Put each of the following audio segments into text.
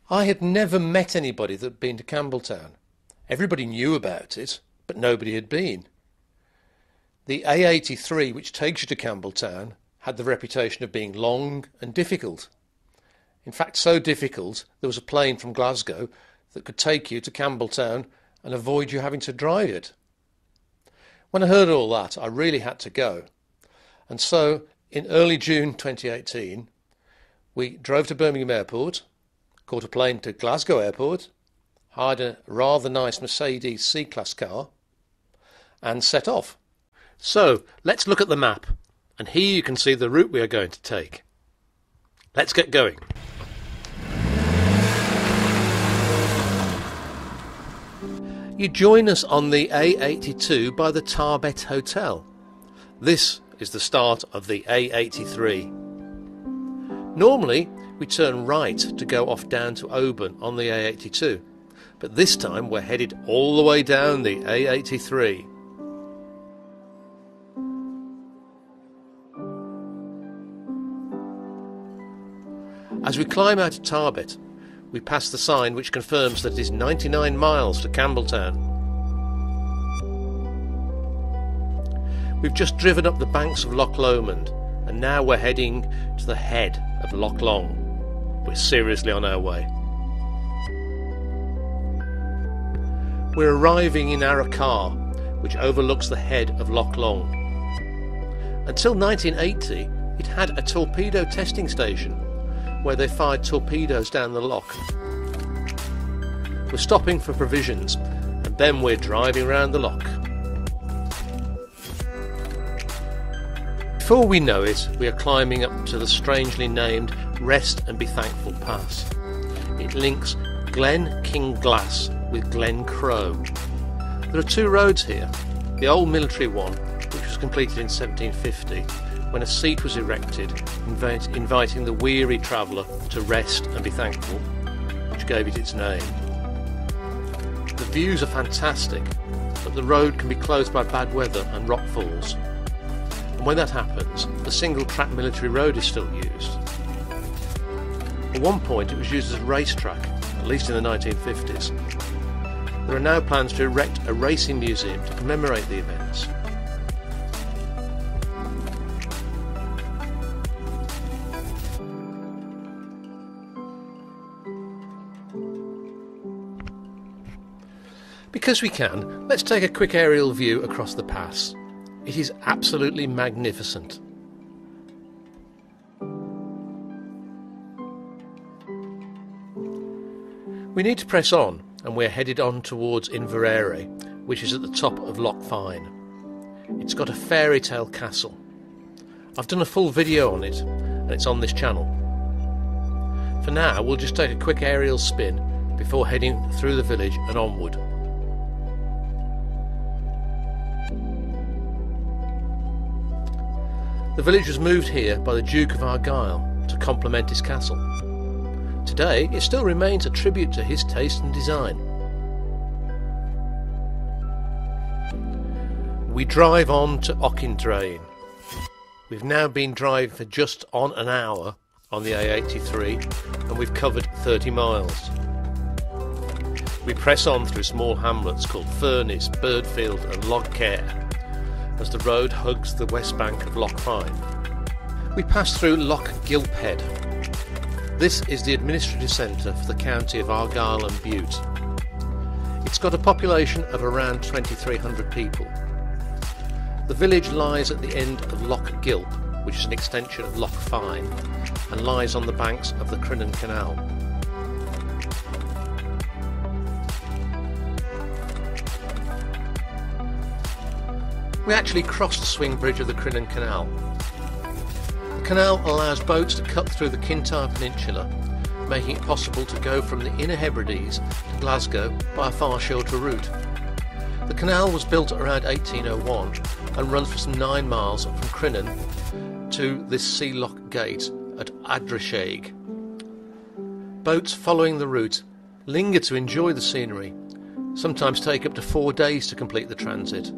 I had never met anybody that had been to Campbelltown. Everybody knew about it, but nobody had been. The A83, which takes you to Campbelltown, had the reputation of being long and difficult. In fact, so difficult, there was a plane from Glasgow that could take you to Campbelltown and avoid you having to drive it. When I heard all that, I really had to go. And so, in early June 2018, we drove to Birmingham Airport, caught a plane to Glasgow Airport, hired a rather nice Mercedes C-Class car, and set off. So, let's look at the map, and here you can see the route we are going to take. Let's get going. You join us on the A82 by the Tarbet Hotel. This is the start of the A83. Normally, we turn right to go off down to Oban on the A82, but this time we're headed all the way down the A83. As we climb out of Tarbet, we pass the sign which confirms that it is 99 miles to Campbelltown. We've just driven up the banks of Loch Lomond and now we're heading to the head of Loch Long. We're seriously on our way. We're arriving in Arrochar, which overlooks the head of Loch Long. Until 1980, it had a torpedo testing station where they fired torpedoes down the loch. We're stopping for provisions and then we're driving around the loch. Before we know it, we are climbing up to the strangely named Rest and Be Thankful Pass. It links Glen Kinglass with Glen Crow. There are two roads here. The old military one, which was completed in 1750, when a seat was erected inviting the weary traveller to rest and be thankful, which gave it its name. The views are fantastic, but the road can be closed by bad weather and rock falls. And when that happens, the single-track military road is still used. At one point it was used as a racetrack, at least in the 1950s. There are now plans to erect a racing museum to commemorate the events. Because we can, let's take a quick aerial view across the pass. It is absolutely magnificent. We need to press on, and we're headed on towards Inverary, which is at the top of Loch Fyne. It's got a fairy tale castle. I've done a full video on it, and it's on this channel. For now, we'll just take a quick aerial spin before heading through the village and onward. The village was moved here by the Duke of Argyll to complement his castle. Today, it still remains a tribute to his taste and design. We drive on to Auchindrain. We've now been driving for just on an hour on the A83 and we've covered 30 miles. We press on through small hamlets called Furnace, Birdfield and Logcare as the road hugs the west bank of Loch Fyne. We pass through Loch Gilphead. This is the administrative centre for the county of Argyll and Bute. It's got a population of around 2,300 people. The village lies at the end of Loch Gilp, which is an extension of Loch Fyne, and lies on the banks of the Crinan Canal. We actually crossed the swing bridge of the Crinan Canal. The canal allows boats to cut through the Kintyre Peninsula, making it possible to go from the Inner Hebrides to Glasgow by a far shorter route. The canal was built around 1801 and runs for some 9 miles from Crinan to this Sea Loch Gate at Adrashaig. Boats following the route linger to enjoy the scenery, sometimes take up to 4 days to complete the transit.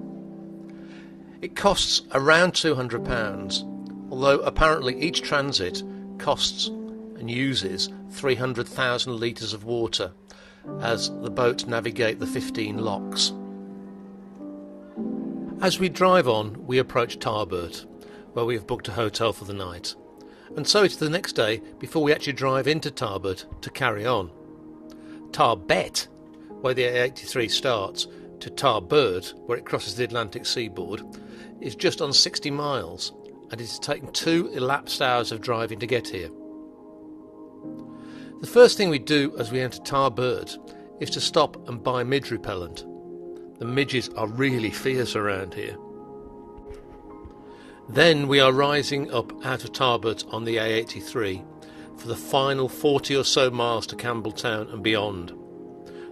It costs around £200, although apparently each transit costs and uses 300,000 litres of water as the boats navigate the 15 locks. As we drive on, we approach Tarbet, where we have booked a hotel for the night. And so it's the next day before we actually drive into Tarbet to carry on. Tarbet, where the A83 starts, to Tarbet, where it crosses the Atlantic seaboard, is just on 60 miles, and it has taken 2 elapsed hours of driving to get here. The first thing we do as we enter Tarbet is to stop and buy midge repellent. The midges are really fierce around here. Then we are rising up out of Tarbet on the A83 for the final 40 or so miles to Campbelltown and beyond.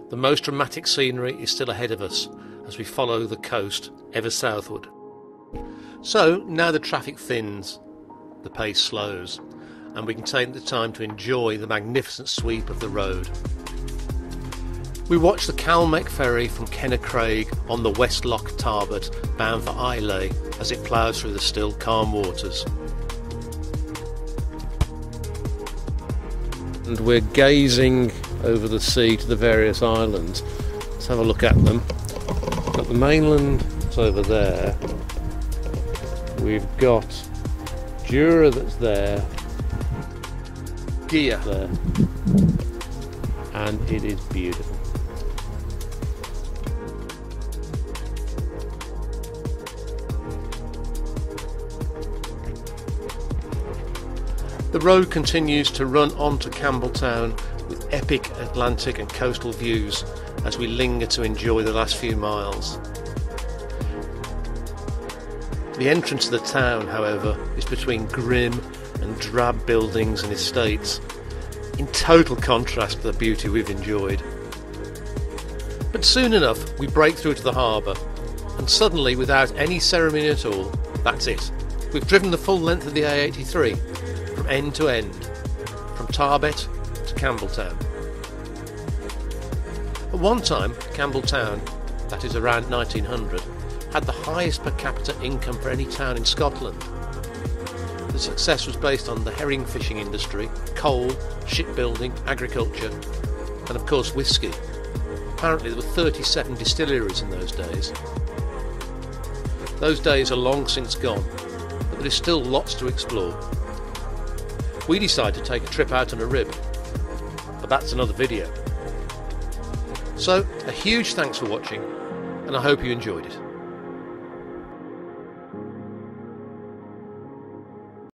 The most dramatic scenery is still ahead of us as we follow the coast ever southward. So now the traffic thins, the pace slows, and we can take the time to enjoy the magnificent sweep of the road. We watch the Calmec ferry from Kennacraig on the West Loch Tarbet bound for Islay as it ploughs through the still calm waters. And we're gazing over the sea to the various islands. Let's have a look at them. We've got the mainland that's over there. We've got Jura that's there. Gia there. And it is beautiful. The road continues to run on to Campbelltown with epic Atlantic and coastal views as we linger to enjoy the last few miles. The entrance to the town, however, is between grim and drab buildings and estates, in total contrast to the beauty we've enjoyed. But soon enough we break through to the harbour, and suddenly, without any ceremony at all, that's it. We've driven the full length of the A83, from end to end, from Tarbet to Campbelltown. At one time, Campbelltown, that is around 1900, had the highest per capita income for any town in Scotland. The success was based on the herring fishing industry, coal, shipbuilding, agriculture, and of course whisky. Apparently there were 37 distilleries in those days. Those days are long since gone, but there is still lots to explore. We decided to take a trip out on a rib, but that's another video. So, a huge thanks for watching, and I hope you enjoyed it.